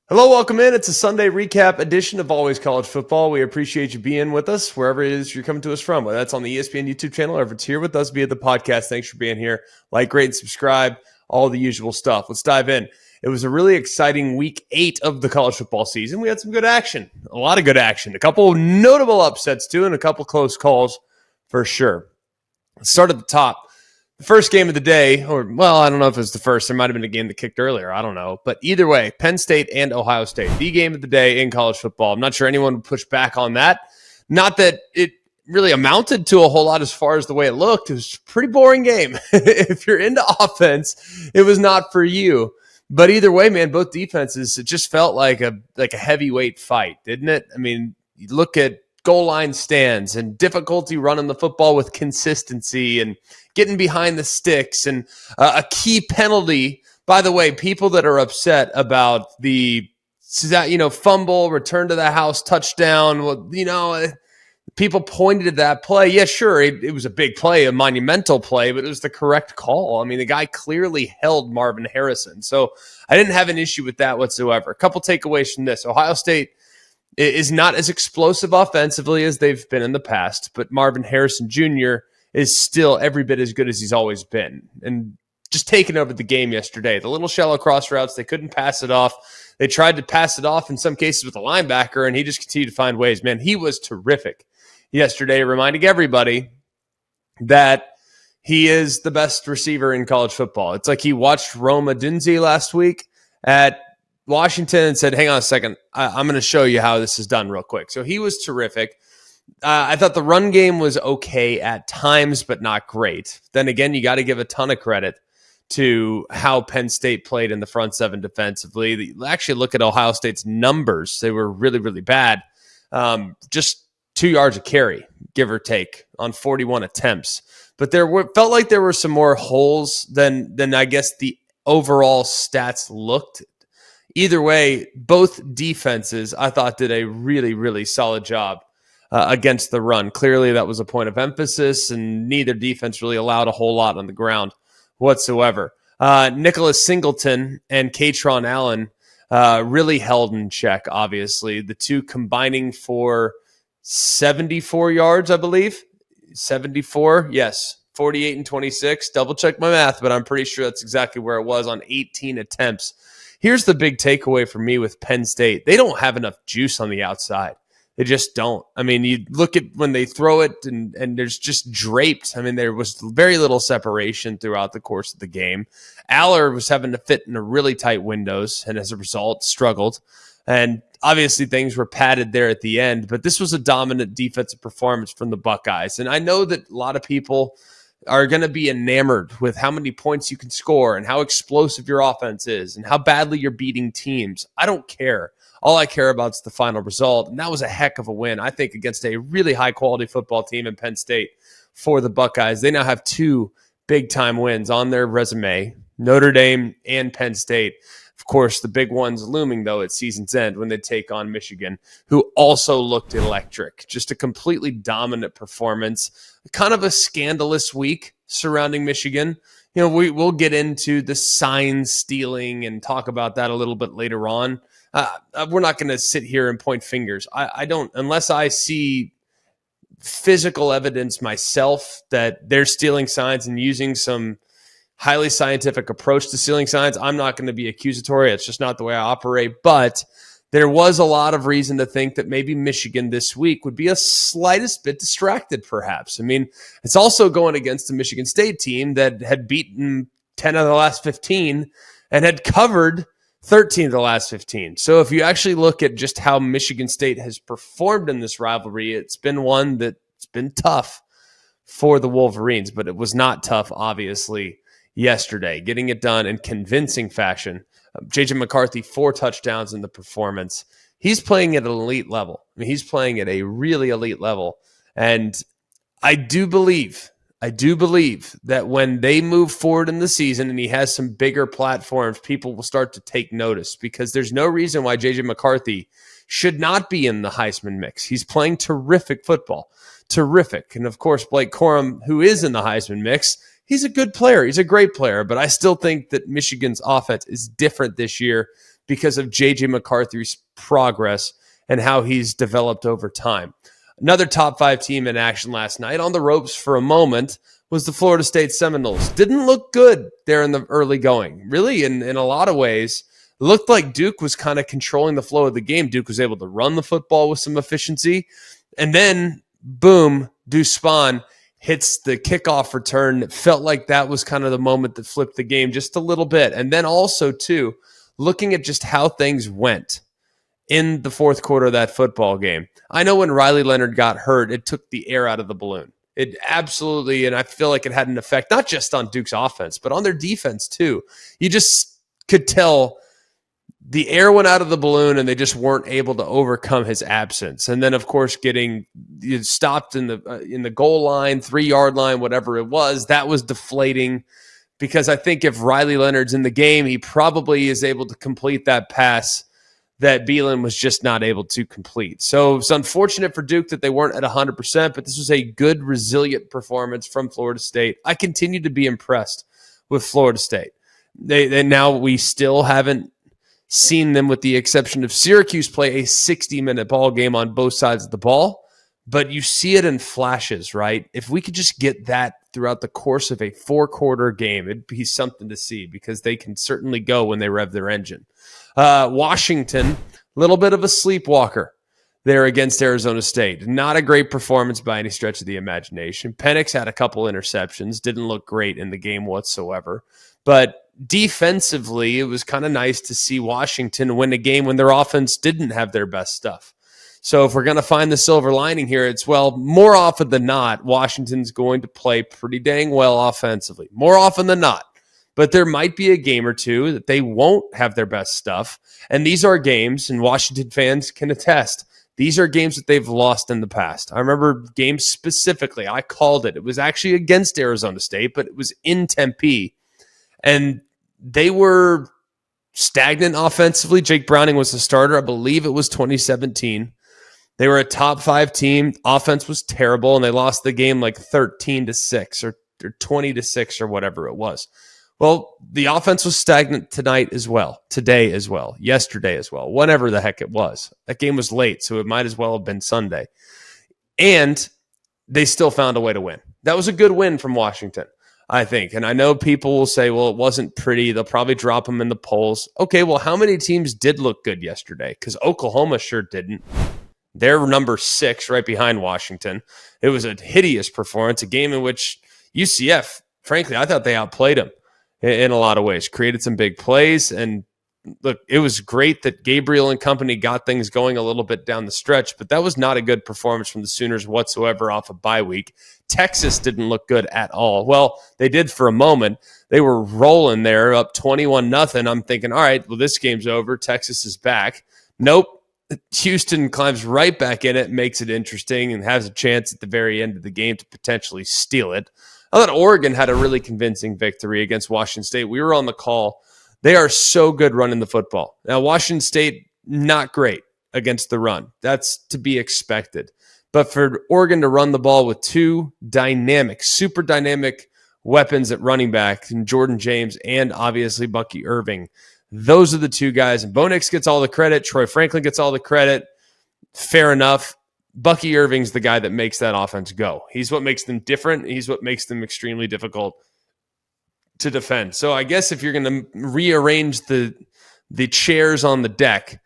Hello, welcome in. It's a Sunday recap edition of Always College Football. We appreciate you being with us wherever it is you're coming to us from, whether that's on the ESPN YouTube channel or if it's here with us via the podcast. Thanks for being here. Like, rate, and subscribe, all the usual stuff. Let's dive in. It was a really exciting week 8 of the college football season. We had some good action, a lot of good action, a couple of notable upsets too, and a couple close calls for sure. Let's start at the top. The first game of the day, I don't know if it was the first. There might have been a game that kicked earlier. I don't know. But either way, Penn State and Ohio State, the game of the day in college football. I'm not sure anyone would push back on that. Not that it really amounted to a whole lot as far as the way it looked. It was a pretty boring game. If you're into offense, it was not for you. But either way, man, both defenses, it just felt like a heavyweight fight, didn't it? I mean, you look at goal line stands and difficulty running the football with consistency and getting behind the sticks and a key penalty. By the way, people that are upset about the fumble, return to the house, touchdown, people pointed to that play. Yeah, sure, it was a big play, a monumental play, but it was the correct call. I mean, the guy clearly held Marvin Harrison. So I didn't have an issue with that whatsoever. A couple takeaways from this. Ohio State is not as explosive offensively as they've been in the past, but Marvin Harrison Jr. is still every bit as good as he's always been. And just taking over the game yesterday. The little shallow cross routes, they couldn't pass it off. They tried to pass it off in some cases with a linebacker, and he just continued to find ways. Man, he was terrific yesterday, reminding everybody that he is the best receiver in college football. It's like he watched Rome Odunze last week at Washington and said, hang on a second, I'm going to show you how this is done real quick. So he was terrific. I thought the run game was okay at times, but not great. Then again, you got to give a ton of credit to how Penn State played in the front seven defensively. Actually, look at Ohio State's numbers. They were really, really bad. Just 2 yards a carry, give or take, on 41 attempts. But felt like there were some more holes than I guess the overall stats looked. Either way, both defenses, I thought, did a really, really solid job against the run. Clearly, that was a point of emphasis, and neither defense really allowed a whole lot on the ground whatsoever. Nicholas Singleton and Katron Allen really held in check, obviously. The two combining for 74 yards, I believe. 74, yes. 48 and 26. Double check my math, but I'm pretty sure that's exactly where it was on 18 attempts. Here's the big takeaway for me with Penn State. They don't have enough juice on the outside. They just don't. I mean, you look at when they throw it and there's just draped. I mean, there was very little separation throughout the course of the game. Aller was having to fit into really tight windows and as a result struggled. And obviously things were padded there at the end, but this was a dominant defensive performance from the Buckeyes. And I know that a lot of people are going to be enamored with how many points you can score and how explosive your offense is and how badly you're beating teams. I don't care. All I care about is the final result, and that was a heck of a win, I think, against a really high-quality football team in Penn State for the Buckeyes. They now have 2 big-time wins on their resume, Notre Dame and Penn State. Of course, the big ones looming, though, at season's end when they take on Michigan, who also looked electric. Just a completely dominant performance. Kind of a scandalous week surrounding Michigan. You know, we'll get into the sign stealing and talk about that a little bit later on. We're not going to sit here and point fingers. I don't, unless I see physical evidence myself that they're stealing signs and using some highly scientific approach to stealing signs, I'm not going to be accusatory. It's just not the way I operate. But there was a lot of reason to think that maybe Michigan this week would be a slightest bit distracted, perhaps. I mean, it's also going against the Michigan State team that had beaten 10 of the last 15 and had covered 13 of the last 15. So if you actually look at just how Michigan State has performed in this rivalry, it's been one that's been tough for the Wolverines, but it was not tough, obviously, yesterday. Getting it done in convincing fashion. J.J. McCarthy, 4 touchdowns in the performance. He's playing at an elite level. I mean, he's playing at a really elite level. And I do believe that when they move forward in the season and he has some bigger platforms, people will start to take notice because there's no reason why J.J. McCarthy should not be in the Heisman mix. He's playing terrific football. Terrific. And of course, Blake Corum, who is in the Heisman mix, he's a good player. He's a great player. But I still think that Michigan's offense is different this year because of J.J. McCarthy's progress and how he's developed over time. Another top 5 team in action last night on the ropes for a moment was the Florida State Seminoles. Didn't look good there in the early going. Really, in a lot of ways, it looked like Duke was kind of controlling the flow of the game. Duke was able to run the football with some efficiency. And then, boom, Deuce Spahn hits the kickoff return. It felt like that was kind of the moment that flipped the game just a little bit. And then also, too, looking at just how things went in the fourth quarter of that football game. I know when Riley Leonard got hurt, it took the air out of the balloon. It absolutely, and I feel like it had an effect, not just on Duke's offense, but on their defense too. You just could tell the air went out of the balloon and they just weren't able to overcome his absence. And then, of course, getting stopped in the goal line, 3-yard line, whatever it was, that was deflating. Because I think if Riley Leonard's in the game, he probably is able to complete that pass that Beelan was just not able to complete. So it's unfortunate for Duke that they weren't at 100%, but this was a good, resilient performance from Florida State. I continue to be impressed with Florida State. They now we still haven't seen them, with the exception of Syracuse, play a 60-minute ball game on both sides of the ball, but you see it in flashes, right? If we could just get that throughout the course of a 4-quarter game, it'd be something to see, because they can certainly go when they rev their engine. Washington, a little bit of a sleepwalker there against Arizona State. Not a great performance by any stretch of the imagination. Penix had a couple interceptions, didn't look great in the game whatsoever. But defensively, it was kind of nice to see Washington win a game when their offense didn't have their best stuff. So if we're going to find the silver lining here, it's, well, more often than not, Washington's going to play pretty dang well offensively. More often than not. But there might be a game or two that they won't have their best stuff. And these are games, and Washington fans can attest, these are games that they've lost in the past. I remember games specifically. I called it. It was actually against Arizona State, but it was in Tempe. And they were stagnant offensively. Jake Browning was the starter. I believe it was 2017. They were a top 5 team. Offense was terrible, and they lost the game like 13-6 or 20-6 or whatever it was. Well, the offense was stagnant today as well, yesterday as well, whatever the heck it was. That game was late, so it might as well have been Sunday. And they still found a way to win. That was a good win from Washington, I think. And I know people will say, well, it wasn't pretty. They'll probably drop them in the polls. Okay, well, how many teams did look good yesterday? Because Oklahoma sure didn't. They're number 6 right behind Washington. It was a hideous performance, a game in which UCF, frankly, I thought they outplayed them in a lot of ways, created some big plays. And look, it was great that Gabriel and company got things going a little bit down the stretch, but that was not a good performance from the Sooners whatsoever off a bye week. Texas didn't look good at all. Well, they did for a moment. They were rolling there up 21-0. I'm thinking, all right, well, this game's over. Texas is back. Nope. Houston climbs right back in it, makes it interesting, and has a chance at the very end of the game to potentially steal it. I thought Oregon had a really convincing victory against Washington State. We were on the call. They are so good running the football. Now, Washington State, not great against the run. That's to be expected. But for Oregon to run the ball with 2 dynamic, super dynamic weapons at running back, and Jordan James and obviously Bucky Irving, those are the 2 guys. And Bo Nix gets all the credit. Troy Franklin gets all the credit. Fair enough. Bucky Irving's the guy that makes that offense go. He's what makes them different. He's what makes them extremely difficult to defend. So I guess if you're going to rearrange the chairs on the deck,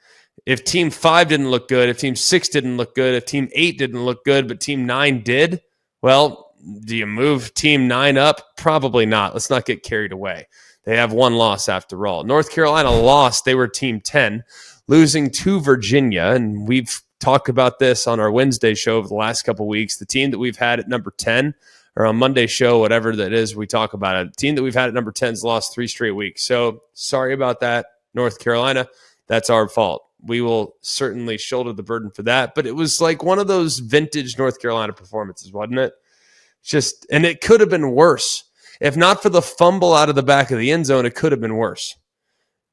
if Team 5 didn't look good, if Team 6 didn't look good, if Team 8 didn't look good, but Team 9 did, well, do you move Team 9 up? Probably not. Let's not get carried away. They have 1 loss after all. North Carolina lost. They were Team 10, losing to Virginia, and we've talked about this on our Wednesday show over the last couple of weeks. The team that we've had at number 10, or on Monday show, whatever that is, we talk about it. The team that we've had at number 10 has lost 3 straight weeks. So sorry about that, North Carolina. That's our fault. We will certainly shoulder the burden for that. But it was like one of those vintage North Carolina performances, wasn't it? And it could have been worse. If not for the fumble out of the back of the end zone, it could have been worse.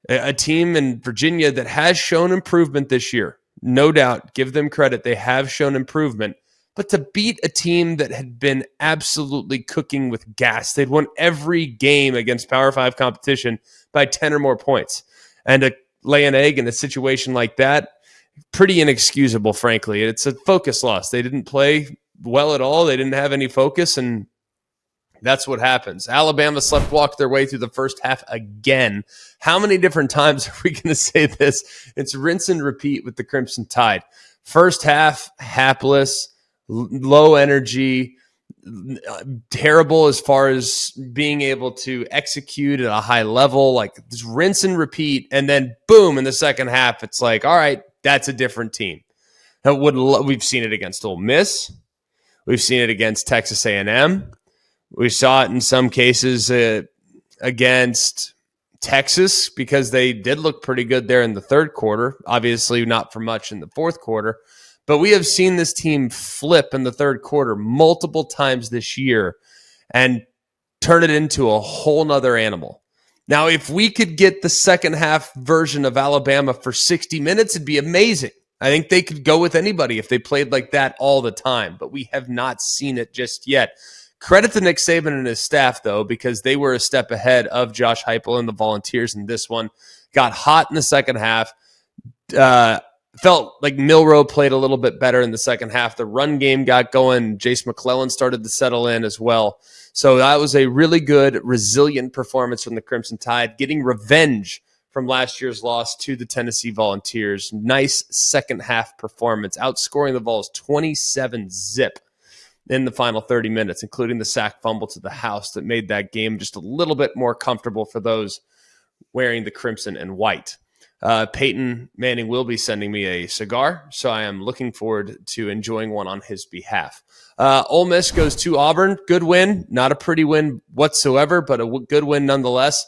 A team in Virginia that has shown improvement this year. No doubt, give them credit. They have shown improvement. But to beat a team that had been absolutely cooking with gas, they'd won every game against Power 5 competition by 10 or more points. And lay an egg in a situation like that, pretty inexcusable, frankly. It's a focus loss. They didn't play well at all. They didn't have any focus, and that's what happens. Alabama sleptwalked their way through the first half again. How many different times are we going to say this? It's rinse and repeat with the Crimson Tide. First half, hapless, low energy, terrible as far as being able to execute at a high level, like just rinse and repeat. And then boom, in the second half, it's like, all right, that's a different team. We've seen it against Ole Miss. We've seen it against Texas A&M. We saw it in some cases against Texas because they did look pretty good there in the third quarter. Obviously not for much in the fourth quarter. But we have seen this team flip in the third quarter multiple times this year and turn it into a whole nother animal. Now, if we could get the second half version of Alabama for 60 minutes, it'd be amazing. I think they could go with anybody if they played like that all the time, but we have not seen it just yet. Credit to Nick Saban and his staff, though, because they were a step ahead of Josh Heupel and the Volunteers in this one. Got hot in the second half. Felt like Milroe played a little bit better in the second half. The run game got going. Jace McClellan started to settle in as well. So that was a really good, resilient performance from the Crimson Tide, getting revenge from last year's loss to the Tennessee Volunteers. Nice second half performance, outscoring the Vols 27-0 in the final 30 minutes, including the sack fumble to the house that made that game just a little bit more comfortable for those wearing the crimson and white. Peyton Manning will be sending me a cigar, so I am looking forward to enjoying one on his behalf. Ole Miss goes to Auburn. Good win. Not a pretty win whatsoever, but a good win nonetheless.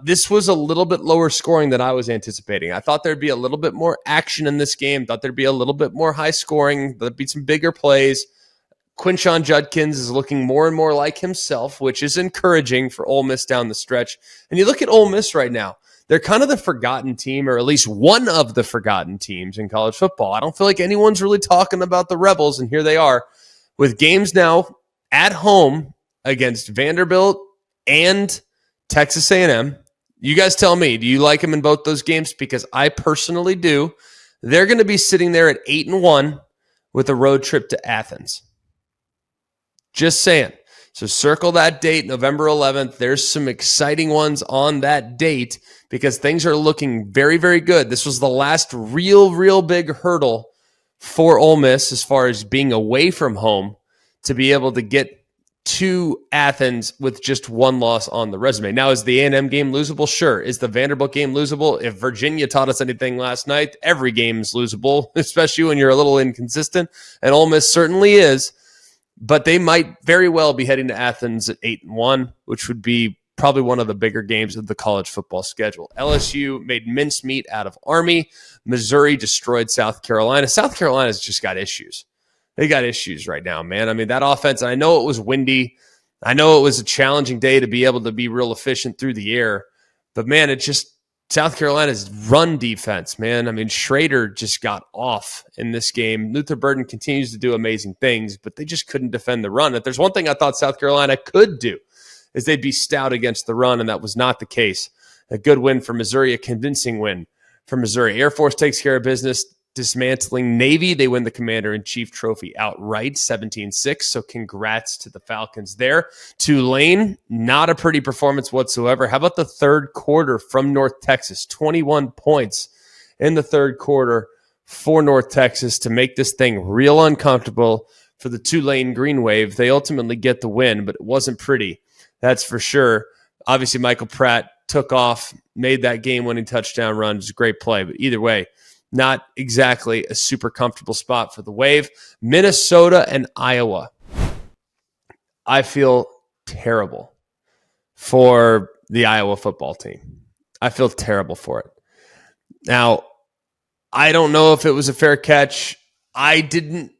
This was a little bit lower scoring than I was anticipating. I thought there'd be a little bit more action in this game. Thought there'd be a little bit more high scoring. There'd be some bigger plays. Quinshon Judkins is looking more and more like himself, which is encouraging for Ole Miss down the stretch. And you look at Ole Miss right now. They're kind of the forgotten team, or at least one of the forgotten teams in college football. I don't feel like anyone's really talking about the Rebels, and here they are with games now at home against Vanderbilt and Texas A&M. You guys tell me, do you like them in both those games? Because I personally do. They're going to be sitting there at 8-1 with a road trip to Athens. Just saying. So circle that date, November 11th. There's some exciting ones on that date because things are looking very, very good. This was the last real big hurdle for Ole Miss as far as being away from home to be able to get to Athens with just one loss on the resume. Now, is the A&M game losable? Sure. Is the Vanderbilt game losable? If Virginia taught us anything last night, every game is losable, especially when you're a little inconsistent, and Ole Miss certainly is. But they might very well be heading to Athens at 8-1, which would be probably one of the bigger games of the college football schedule. LSU made mincemeat out of Army. Missouri destroyed South Carolina. South Carolina's just got issues. They got issues right now, man. I mean, that offense, and I know it was windy. I know it was a challenging day to be able to be real efficient through the air. But, man, it just South Carolina's run defense, man. I mean, Schrader just got off in this game. Luther Burden continues to do amazing things, but they just couldn't defend the run. If there's one thing I thought South Carolina could do is they'd be stout against the run, and that was not the case. A good win for Missouri, a convincing win for Missouri. Air Force takes care of business, dismantling Navy. They win the Commander-in-Chief trophy outright, 17-6. So congrats to the Falcons there. Tulane, not a pretty performance whatsoever. How about the third quarter from North Texas? 21 points in the third quarter for North Texas to make this thing real uncomfortable for the Tulane Green Wave. They ultimately get the win, but it wasn't pretty. That's for sure. Obviously, Michael Pratt took off, made that game-winning touchdown run. It was a great play, but either way, not exactly a super comfortable spot for the Wave. Minnesota and Iowa. I feel terrible for the Iowa football team. I feel terrible for it. Now, I don't know if it was a fair catch. I didn't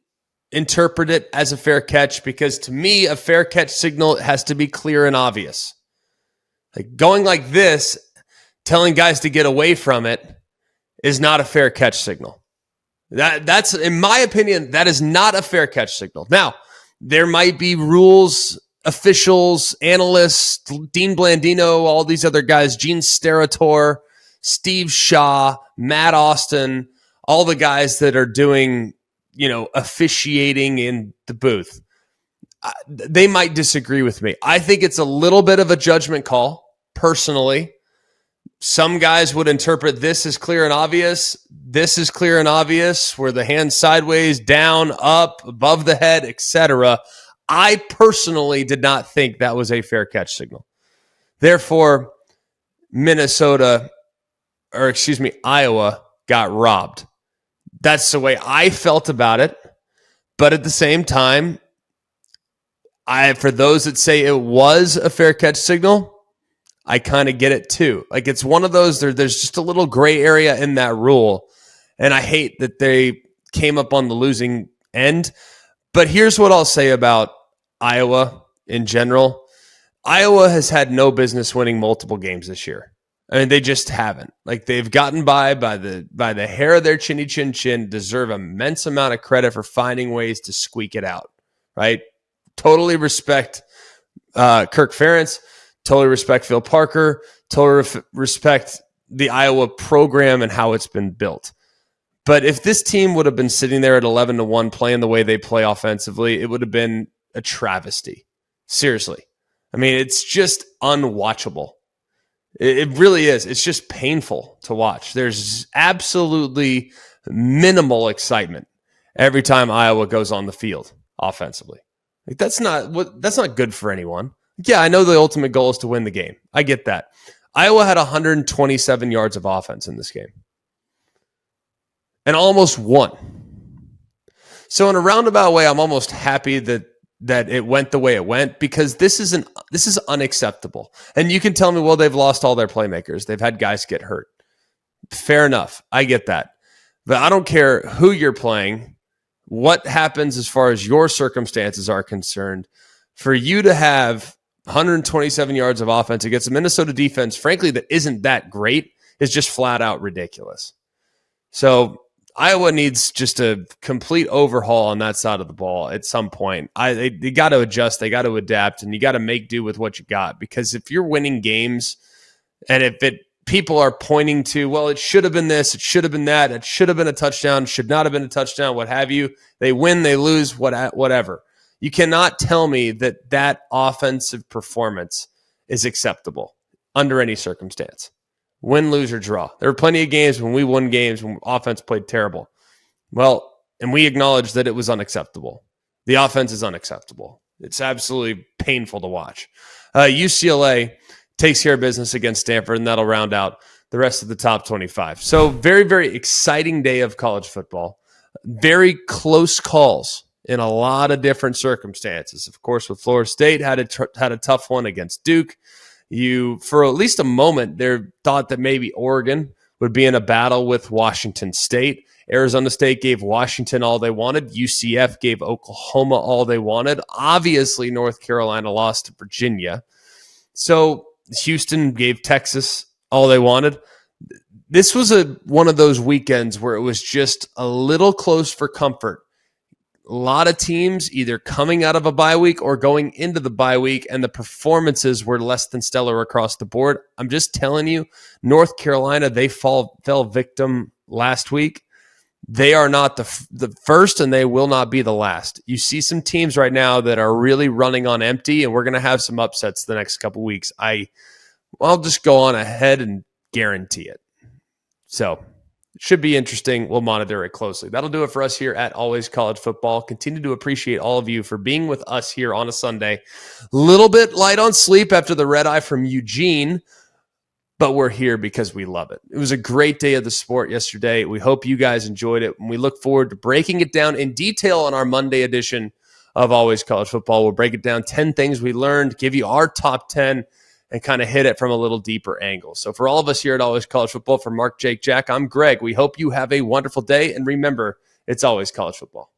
interpret it as a fair catch because to me, a fair catch signal has to be clear and obvious. Like going like this, telling guys to get away from it, is not a fair catch signal. That's, in my opinion, that is not a fair catch signal. Now, there might be rules, officials, analysts, Dean Blandino, all these other guys, Gene Steratore, Steve Shaw, Matt Austin, all the guys that are doing, officiating in the booth. They might disagree with me. I think it's a little bit of a judgment call, personally. Some guys would interpret this as clear and obvious. This is clear and obvious, where the hand sideways, down, up, above the head, etc. I personally did not think that was a fair catch signal. Therefore, Iowa got robbed. That's the way I felt about it. But at the same time, for those that say it was a fair catch signal, I kind of get it too. Like, it's one of those, there's just a little gray area in that rule. And I hate that they came up on the losing end. But here's what I'll say about Iowa in general. Iowa has had no business winning multiple games this year. I mean, they just haven't. Like, they've gotten by the hair of their chinny chin, deserve immense amount of credit for finding ways to squeak it out, right? Totally respect Kirk Ferentz. Totally respect Phil Parker. Totally respect the Iowa program and how it's been built. But if this team would have been sitting there at 11-1 playing the way they play offensively, it would have been a travesty. Seriously. I mean, it's just unwatchable. It really is. It's just painful to watch. There's absolutely minimal excitement every time Iowa goes on the field offensively. Like, that's not good for anyone. Yeah, I know the ultimate goal is to win the game. I get that. Iowa had 127 yards of offense in this game and almost won. So in a roundabout way, I'm almost happy that it went the way it went, because this is unacceptable. And you can tell me, well, they've lost all their playmakers. They've had guys get hurt. Fair enough. I get that. But I don't care who you're playing, what happens as far as your circumstances are concerned. For you to have 127 yards of offense against a Minnesota defense, frankly, that isn't that great, is just flat out ridiculous. So Iowa needs just a complete overhaul on that side of the ball at some point. They got to adjust, they got to adapt, and you got to make do with what you got. Because if you're winning games, and if people are pointing to, well, it should have been this, it should have been that, it should have been a touchdown, should not have been a touchdown, what have you. They win, they lose, whatever. You cannot tell me that offensive performance is acceptable under any circumstance. Win, lose, or draw. There were plenty of games when we won games when offense played terrible. Well, and we acknowledge that it was unacceptable. The offense is unacceptable. It's absolutely painful to watch. UCLA takes care of business against Stanford, and that'll round out the rest of the top 25. So very, very exciting day of college football. Very close calls in a lot of different circumstances. Of course, with Florida State, had a tough one against Duke. You, for at least a moment there, thought that maybe Oregon would be in a battle with Washington State. Arizona State gave Washington all they wanted. UCF gave Oklahoma all they wanted. Obviously, North Carolina lost to Virginia. So Houston gave Texas all they wanted. This was one of those weekends where it was just a little close for comfort. A lot of teams either coming out of a bye week or going into the bye week, and the performances were less than stellar across the board. I'm just telling you, North Carolina, they fell victim last week. They are not the first, and they will not be the last. You see some teams right now that are really running on empty, and we're going to have some upsets the next couple weeks. I'll just go on ahead and guarantee it. So it should be interesting. We'll monitor it closely. That'll do it for us here at Always College Football. Continue to appreciate all of you for being with us here on a Sunday. Little bit light on sleep after the red eye from Eugene, but we're here because we love it. It was a great day of the sport yesterday. We hope you guys enjoyed it, and we look forward to breaking it down in detail on our Monday edition of Always College Football. We'll break it down 10 things we learned, give you our top 10, and kind of hit it from a little deeper angle. So for all of us here at Always College Football, for Mark, Jake, Jack, I'm Greg. We hope you have a wonderful day, and remember, it's always college football.